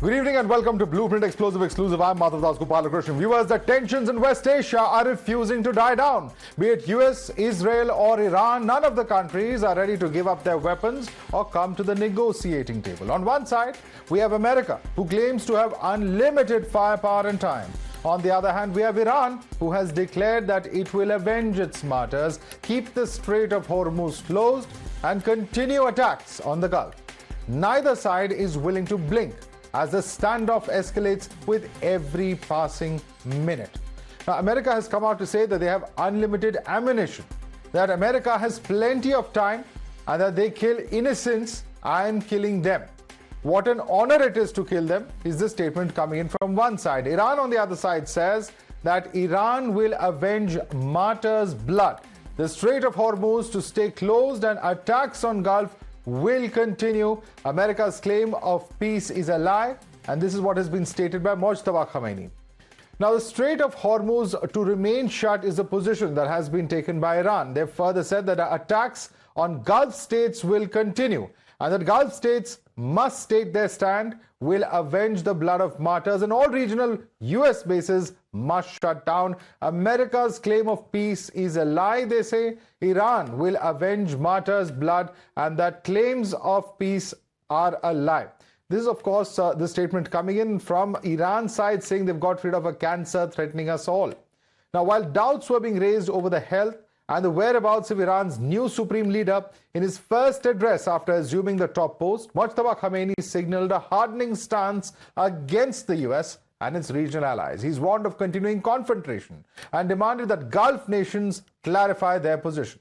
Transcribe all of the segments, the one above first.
Good evening and welcome to Blueprint Explosive Exclusive. I'm Madhavdas G. Viewers, the tensions in West Asia are refusing to die down. Be it US, Israel or Iran, none of the countries are ready to give up their weapons or come to the negotiating table. On one side, we have America, who claims to have unlimited firepower and time. On the other hand, we have Iran, who has declared that it will avenge its martyrs, keep the Strait of Hormuz closed, and continue attacks on the Gulf. Neither side is willing to blink as the standoff escalates with every passing minute. Now, America has come out to say that they have unlimited ammunition, that America has plenty of time, and that they kill innocents and killing them. What an honor it is to kill them, is the statement coming in from one side. Iran, on the other side, says that Iran will avenge martyrs' blood. The Strait of Hormuz to stay closed and attacks on Gulf will continue. America's claim of peace is a lie, and this is what has been stated by Khamenei. Now, the Strait of Hormuz to remain shut is a position that has been taken by Iran. They've further said that attacks on Gulf states will continue, and that Gulf states must state their stand, will avenge the blood of martyrs, and all regional US bases must shut down. America's claim of peace is a lie, they say. Iran will avenge martyrs' blood, and that claims of peace are a lie. This is, of course, the statement coming in from Iran's side, saying they've got rid of a cancer threatening us all. Now, while doubts were being raised over the health and the whereabouts of Iran's new supreme leader, in his first address after assuming the top post, Khamenei signaled a hardening stance against the US and its regional allies. He's warned of continuing confrontation and demanded that Gulf nations clarify their position.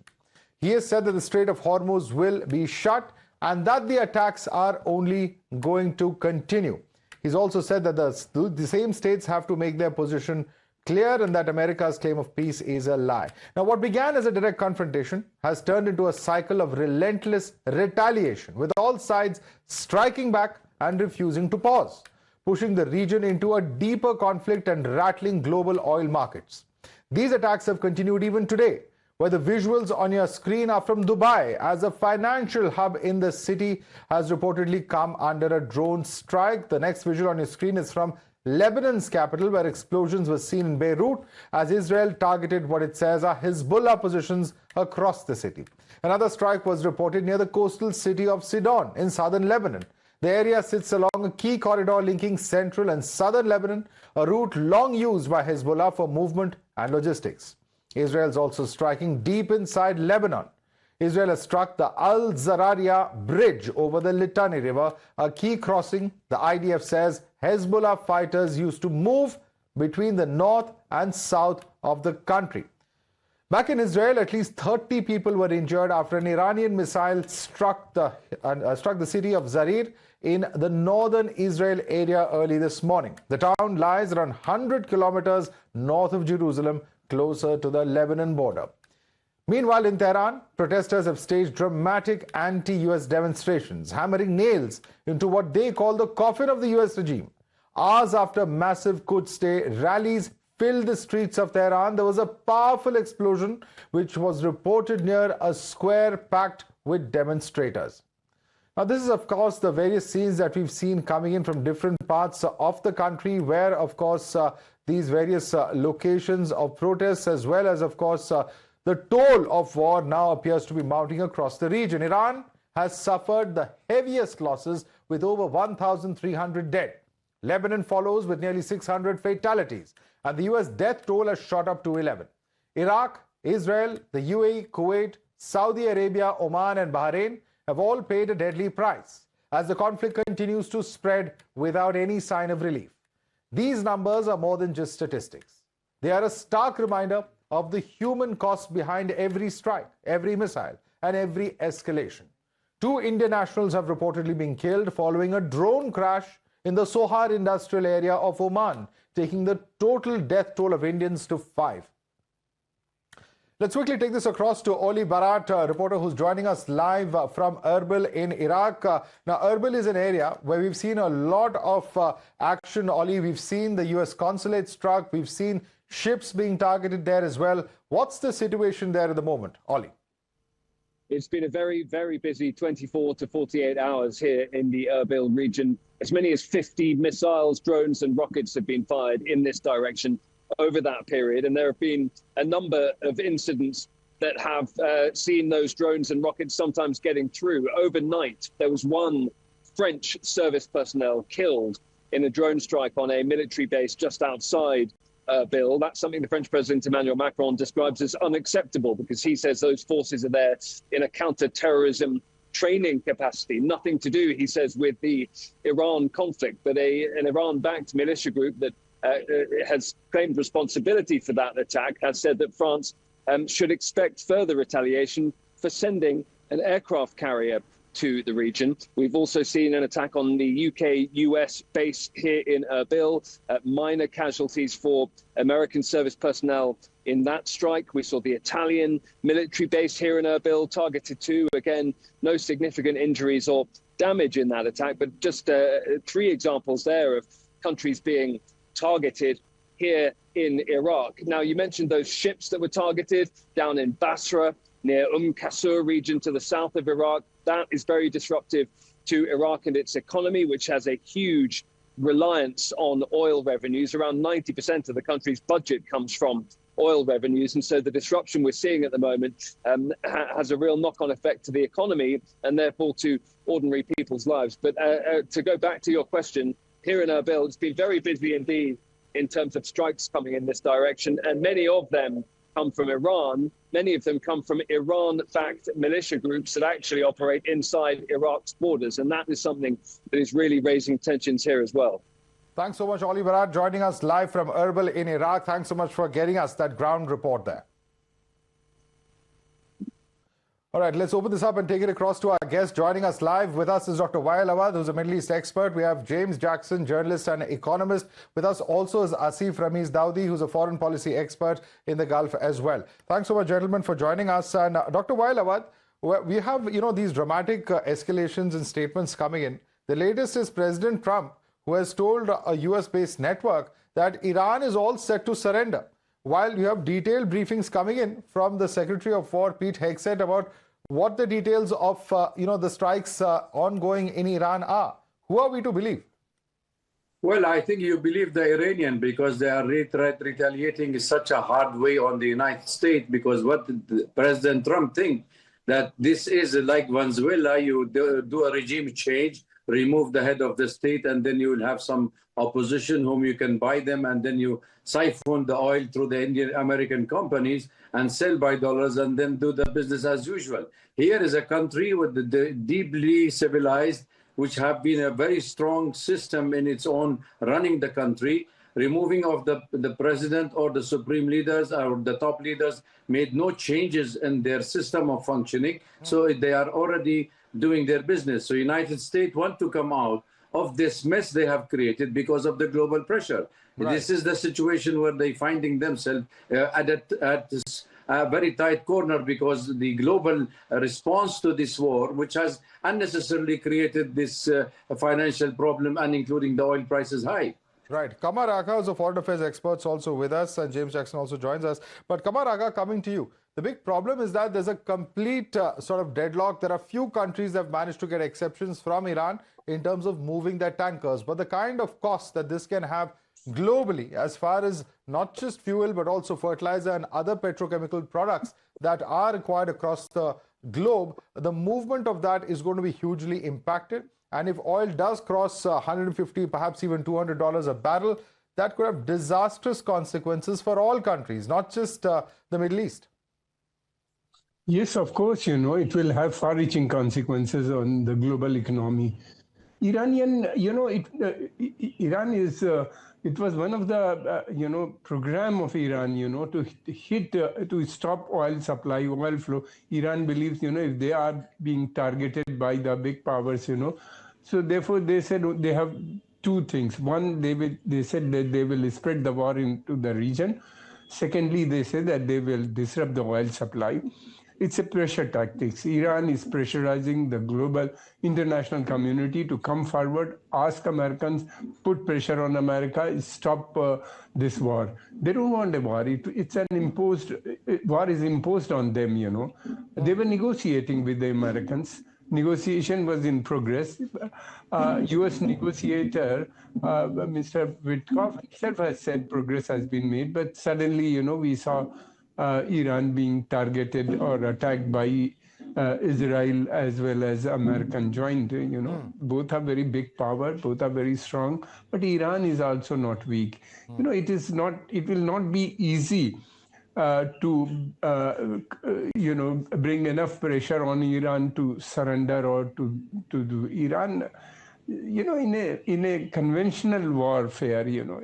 He has said that the Strait of Hormuz will be shut and that the attacks are only going to continue. He's also said that the same states have to make their position clear and that America's claim of peace is a lie. Now, what began as a direct confrontation has turned into a cycle of relentless retaliation, with all sides striking back and refusing to pause, pushing the region into a deeper conflict and rattling global oil markets. These attacks have continued even today, where the visuals on your screen are from Dubai, as a financial hub in the city has reportedly come under a drone strike. The next visual on your screen is from Lebanon's capital, where explosions were seen in Beirut as Israel targeted what it says are Hezbollah positions across the city. Another strike was reported near the coastal city of Sidon in southern Lebanon. The area sits along a key corridor linking central and southern Lebanon, a route long used by Hezbollah for movement and logistics. Israel is also striking deep inside Lebanon. Israel has struck the Al Zararia bridge over the Litani River, a key crossing the IDF says Hezbollah fighters used to move between the north and south of the country. Back in Israel, at least 30 people were injured after an Iranian missile struck the city of Zarir in the northern Israel area early this morning. The town lies around 100 kilometers north of Jerusalem, closer to the Lebanon border. Meanwhile, in Tehran, protesters have staged dramatic anti-US demonstrations, hammering nails into what they call the coffin of the US regime. Hours after massive Quds Day rallies filled the streets of Tehran, there was a powerful explosion which was reported near a square packed with demonstrators. Now, this is, of course, the various scenes that we've seen coming in from different parts of the country, where, of course, these various locations of protests, as well as, of course, the toll of war now appears to be mounting across the region. Iran has suffered the heaviest losses with over 1,300 dead. Lebanon follows with nearly 600 fatalities, and the US death toll has shot up to 11. Iraq, Israel, the UAE, Kuwait, Saudi Arabia, Oman and Bahrain have all paid a deadly price as the conflict continues to spread without any sign of relief. These numbers are more than just statistics. They are a stark reminder of the human cost behind every strike, every missile, and every escalation. 2 Indian nationals have reportedly been killed following a drone crash in the Sohar industrial area of Oman, taking the total death toll of Indians to 5. Let's quickly take this across to Oli Barat, a reporter who's joining us live from Erbil in Iraq. Now, Erbil is an area where we've seen a lot of action, Oli. We've seen the US consulate struck. We've seen ships being targeted there as well. What's the situation there at the moment, Oli? It's been a very, very busy 24 to 48 hours here in the Erbil region. As many as 50 missiles, drones and rockets have been fired in this direction over that period. And there have been a number of incidents that have seen those drones and rockets sometimes getting through. Overnight, there was one French service personnel killed in a drone strike on a military base just outside Erbil. That's something the French President Emmanuel Macron describes as unacceptable, because he says those forces are there in a counter-terrorism training capacity. Nothing to do, he says, with the Iran conflict, but an Iran-backed militia group that has claimed responsibility for that attack has said that France should expect further retaliation for sending an aircraft carrier to the region. We've also seen an attack on the UK-US base here in Erbil, minor casualties for American service personnel in that strike. We saw the Italian military base here in Erbil targeted too. Again, no significant injuries or damage in that attack, but just 3 examples there of countries being targeted here in Iraq. Now, you mentioned those ships that were targeted down in Basra, near Qasur region to the south of Iraq. That is very disruptive to Iraq and its economy, which has a huge reliance on oil revenues. Around 90% of the country's budget comes from oil revenues. And so the disruption we're seeing at the moment has a real knock-on effect to the economy and therefore to ordinary people's lives. But to go back to your question, here in Erbil, it's been very busy indeed in terms of strikes coming in this direction. And many of them come from Iran. Many of them come from Iran-backed militia groups that actually operate inside Iraq's borders. And that is something that is really raising tensions here as well. Thanks so much, Ali Barat, joining us live from Erbil in Iraq. Thanks so much for getting us that ground report there. All right, let's open this up and take it across to our guest. Joining us live with us is Dr. Wael Awad, who's a Middle East expert. We have James Jackson, journalist and economist. With us also is Asif Ramiz Daudi, who's a foreign policy expert in the Gulf as well. Thanks so much, gentlemen, for joining us. And Dr. Wael Awad, we have, these dramatic escalations and statements coming in. The latest is President Trump, who has told a US-based network that Iran is all set to surrender, while you have detailed briefings coming in from the Secretary of War, Pete Hegseth, about what the details of the strikes ongoing in Iran are. Who are we to believe? Well, I think you believe the Iranian, because they are retaliating in such a hard way on the United States, because what President Trump thinks, that this is like Venezuela, you do a regime change, remove the head of the state, and then you will have some opposition whom you can buy them, and then you siphon the oil through the Indian American companies and sell by dollars, and then do the business as usual. Here is a country with the deeply civilized, which have been a very strong system in its own running the country. Removing of the president or the supreme leaders or the top leaders made no changes in their system of functioning. So they are already doing their business. So United States want to come out of this mess they have created because of the global pressure. Right. This is the situation where they're finding themselves at this very tight corner, because the global response to this war, which has unnecessarily created this financial problem, and including the oil prices high. Right. Kamar Agha is a foreign affairs expert also with us, and James Jackson also joins us. But Kamar Agha, coming to you, the big problem is that there's a complete sort of deadlock. There are few countries that have managed to get exceptions from Iran in terms of moving their tankers. But the kind of cost that this can have globally, as far as not just fuel, but also fertilizer and other petrochemical products that are required across the globe, the movement of that is going to be hugely impacted. And if oil does cross $150, perhaps even $200 a barrel, that could have disastrous consequences for all countries, not just the Middle East. Yes, of course, it will have far-reaching consequences on the global economy. Iranian, Iran is, it was one of the, program of Iran, to stop oil supply, oil flow. Iran believes, if they are being targeted by the big powers, so therefore they said they have two things. One, they said that they will spread the war into the region. Secondly, they said that they will disrupt the oil supply. it's a pressure tactics. Iran is pressurizing the global international community to come forward, ask Americans, put pressure on America, stop this war. They don't want a war. It's an imposed, war is imposed on them, you know. They were negotiating with the Americans. Negotiation was in progress. U.S. negotiator, Mr. Witkoff himself has said progress has been made, but suddenly, you know, we saw Iran being targeted or attacked by Israel as well as American joint. You know, both are very big power, both are very strong, but Iran is also not weak. You know, it will not be easy to you know, bring enough pressure on Iran to surrender or to do Iran, you know, in a conventional warfare, you know.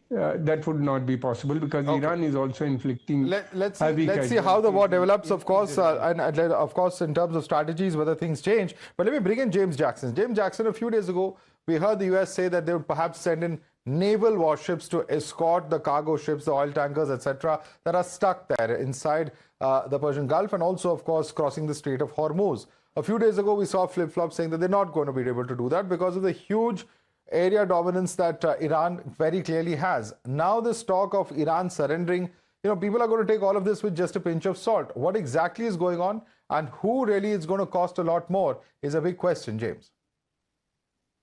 That would not be possible because Iran is also inflicting. Let's see how the war develops, of course, and of course in terms of strategies, whether things change. But let me bring in James Jackson. James Jackson, a few days ago, we heard the US say that they would perhaps send in naval warships to escort the cargo ships, the oil tankers, etc., that are stuck there inside the Persian Gulf and also, of course, crossing the Strait of Hormuz. A few days ago, we saw flip-flops saying that they're not going to be able to do that because of the huge area dominance that Iran very clearly has. Now this talk of Iran surrendering, you know, people are going to take all of this with just a pinch of salt. What exactly is going on and who really is going to cost a lot more is a big question, James.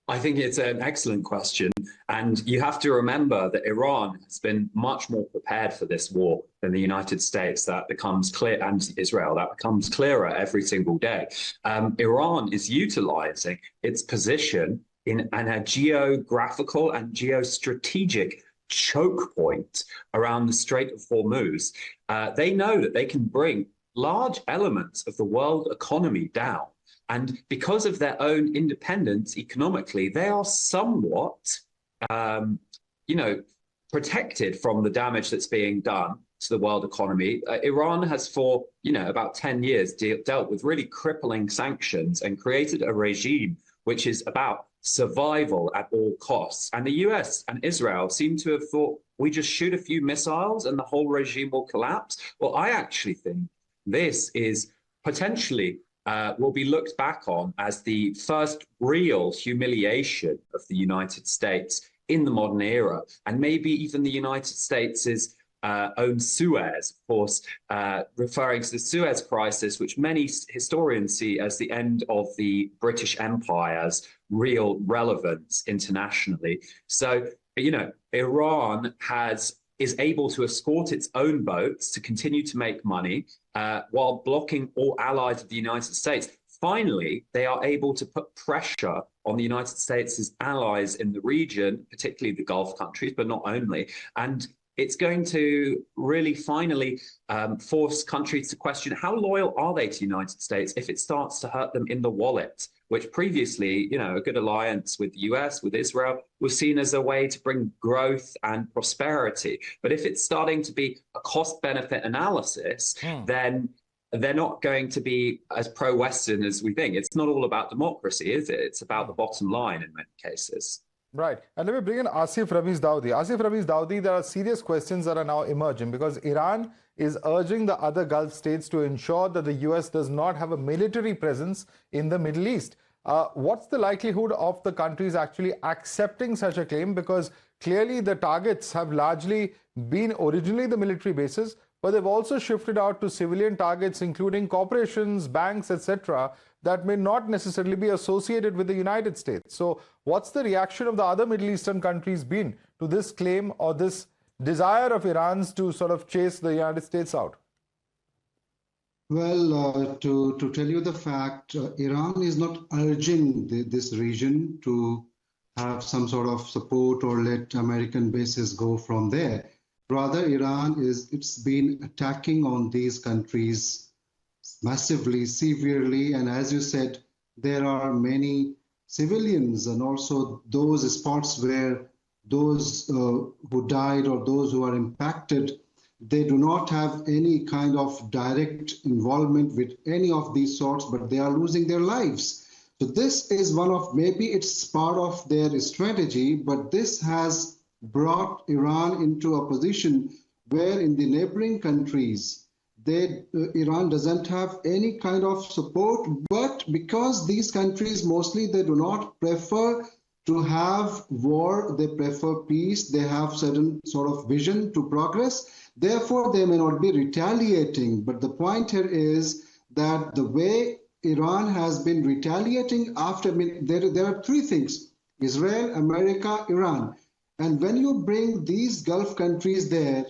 I think it's an excellent question. And you have to remember that Iran has been much more prepared for this war than the United States. That becomes clear, and Israel, that becomes clearer every single day. Iran is utilizing its position in a geographical and geostrategic choke point around the Strait of Hormuz. They know that they can bring large elements of the world economy down. And because of their own independence economically, they are somewhat, you know, protected from the damage that's being done to the world economy. Iran has for, you know, about 10 years dealt with really crippling sanctions and created a regime which is about survival at all costs. And the US and Israel seem to have thought, we just shoot a few missiles and the whole regime will collapse. Well, I actually think this is potentially will be looked back on as the first real humiliation of the United States in the modern era, and maybe even the United States' own Suez, of course, referring to the Suez crisis, which many historians see as the end of the British Empire's real relevance internationally. So, you know, Iran is able to escort its own boats to continue to make money while blocking all allies of the United States. Finally, they are able to put pressure on the United States' allies in the region, particularly the Gulf countries, but not only. And it's going to really finally force countries to question how loyal are they to the United States if it starts to hurt them in the wallet, which previously, you know, a good alliance with the US, with Israel, was seen as a way to bring growth and prosperity. But if it's starting to be a cost-benefit analysis, then they're not going to be as pro-Western as we think. It's not all about democracy, is it? It's about the bottom line in many cases. Right. And let me bring in Asif Ramiz Dawoodi. Asif Ramiz Dawoodi, there are serious questions that are now emerging because Iran is urging the other Gulf states to ensure that the US does not have a military presence in the Middle East. What's the likelihood of the countries actually accepting such a claim? Because clearly the targets have largely been originally the military bases, but they've also shifted out to civilian targets, including corporations, banks, etc., that may not necessarily be associated with the United States. So what's the reaction of the other Middle Eastern countries been to this claim or this desire of Iran's to sort of chase the United States out? Well, to tell you the fact, Iran is not urging this region to have some sort of support or let American bases go from there. Rather, it's been attacking on these countries massively, severely, and as you said, there are many civilians and also those spots where those who died or those who are impacted, they do not have any kind of direct involvement with any of these sorts, but they are losing their lives. So this is one of, maybe it's part of their strategy, but this has brought Iran into a position where in the neighboring countries, Iran doesn't have any kind of support, but because these countries mostly they do not prefer to have war, they prefer peace, they have certain sort of vision to progress, therefore they may not be retaliating. But the point here is that the way Iran has been retaliating after, I mean, there are three things: Israel, America, Iran. And when you bring these Gulf countries there,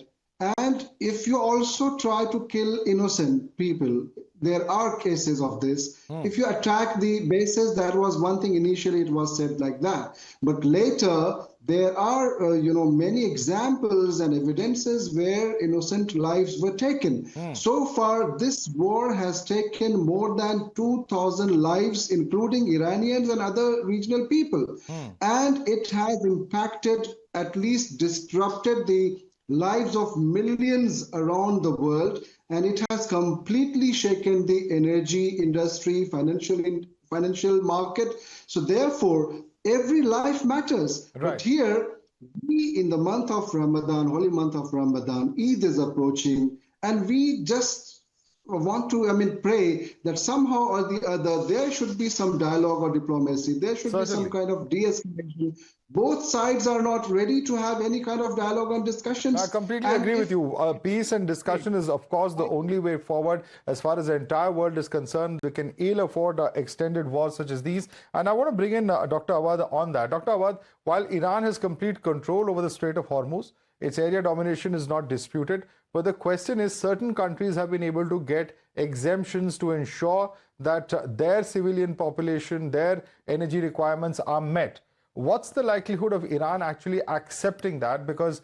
and if you also try to kill innocent people, there are cases of this. If you attack the bases, that was one thing. Initially, it was said like that. But later, there are, many examples and evidences where innocent lives were taken. So far, this war has taken more than 2,000 lives, including Iranians and other regional people. And it has impacted, at least disrupted the lives of millions around the world, and it has completely shaken the energy industry, financial market. So therefore, every life matters. Right. But here, we in the month of Ramadan, holy month of Ramadan, Eid is approaching, and we just want to, pray that somehow or the other there should be some dialogue or diplomacy. There should be some kind of de-escalation. Both sides are not ready to have any kind of dialogue and discussions. I completely agree with you. Peace and discussion is, of course, the only way forward as far as the entire world is concerned. We can ill afford extended wars such as these. And I want to bring in Dr. Awad on that. Dr. Awad, while Iran has complete control over the Strait of Hormuz, its area domination is not disputed. But the question is, certain countries have been able to get exemptions to ensure that their civilian population, their energy requirements are met. What's the likelihood of Iran actually accepting that? Because,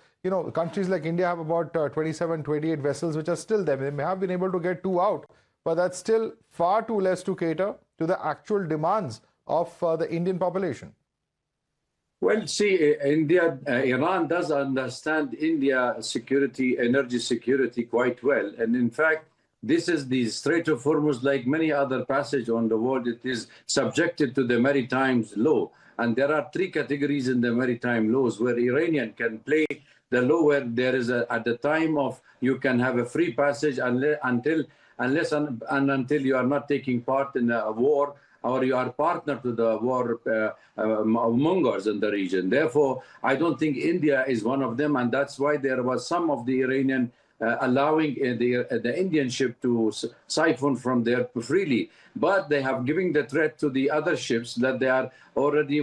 countries like India have about 27, 28 vessels which are still there. They may have been able to get 2 out, but that's still far too less to cater to the actual demands of the Indian population. Well, see, Iran does understand India security, energy security quite well. And in fact, this is the Strait of Hormuz, like many other passages on the world, it is subjected to the maritime law. And there are 3 categories in the maritime laws where Iranian can play the law, where there is at the time of you can have a free passage until you are not taking part in a war, or you are partner to the war mongers in the region. Therefore, I don't think India is one of them, and that's why there was some of the Iranian allowing the Indian ship to siphon from there freely. But they have given the threat to the other ships that they are already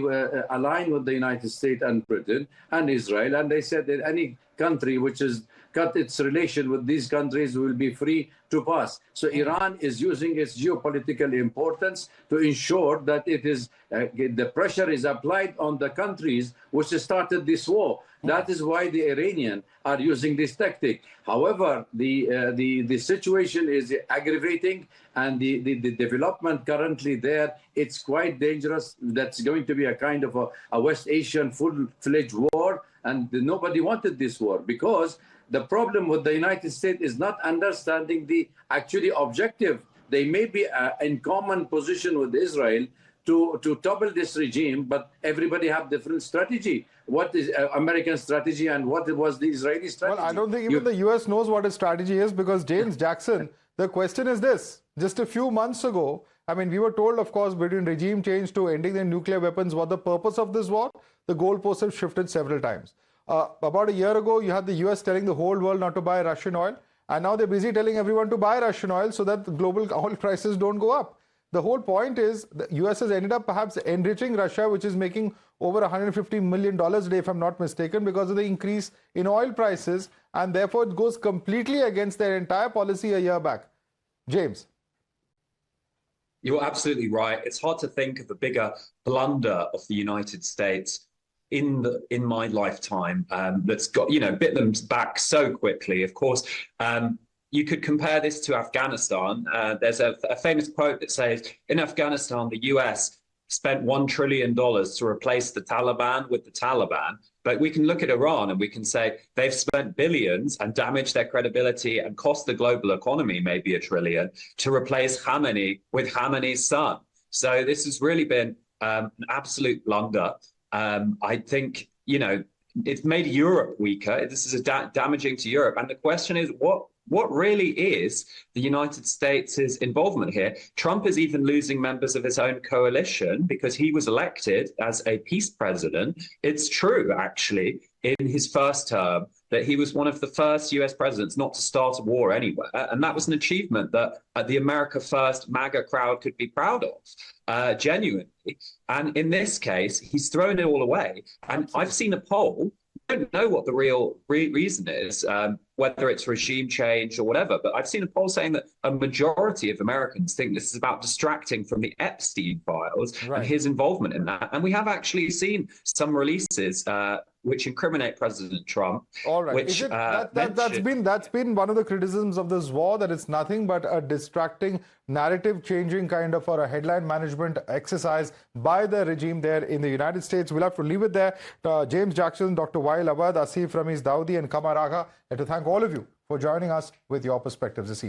aligned with the United States and Britain and Israel. And they said that any country which has cut its relation with these countries will be free to pass. So Iran is using its geopolitical importance to ensure that it is the pressure is applied on the countries which started this war. That is why the Iranians are using this tactic. However, the situation is aggravating, and the development currently there, it's quite dangerous. That's going to be a kind of a West Asian full-fledged war, and nobody wanted this war, because the problem with the United States is not understanding the actually objective. They may be in common position with Israel to topple this regime, but everybody have different strategy. What is American strategy and what was the Israeli strategy? Well, I don't think even the US knows what its strategy is, because James Jackson, the question is this. Just a few months ago, we were told, of course, between regime change to ending the nuclear weapons, what the purpose of this war, the goalposts have shifted several times. About a year ago, you had the US telling the whole world not to buy Russian oil, and now they're busy telling everyone to buy Russian oil so that the global oil prices don't go up. The whole point is the US has ended up perhaps enriching Russia, which is making over $150 million a day, if I'm not mistaken, because of the increase in oil prices, and therefore it goes completely against their entire policy a year back. James. You're absolutely right. It's hard to think of a bigger blunder of the United States in my lifetime that's got, bit them back so quickly. Of course, you could compare this to Afghanistan. There's a famous quote that says, in Afghanistan, the US spent $1 trillion to replace the Taliban with the Taliban. But we can look at Iran and we can say they've spent billions and damaged their credibility and cost the global economy maybe $1 trillion to replace Khamenei with Khamenei's son. So this has really been an absolute blunder. I think, it's made Europe weaker. This is damaging to Europe. And the question is, what what really is the United States' involvement here? Trump is even losing members of his own coalition because he was elected as a peace president. It's true, actually, in his first term that he was one of the first US presidents not to start a war anywhere. And that was an achievement that the America First MAGA crowd could be proud of, genuinely. And in this case, he's thrown it all away. And I've seen a poll. I don't know what the real reason is, whether it's regime change or whatever, but I've seen a poll saying that a majority of Americans think this is about distracting from the Epstein files and his involvement in that. And we have actually seen some releases which incriminate President Trump. All right. Which, that's been one of the criticisms of this war, that it's nothing but a distracting, narrative-changing kind of, or a headline management exercise by the regime there in the United States. We'll have to leave it there. James Jackson, Dr. Wael Awad, Asif Ramiz Dawoodi, and Kamar Agha, and to thank all of you for joining us with your perspectives this evening.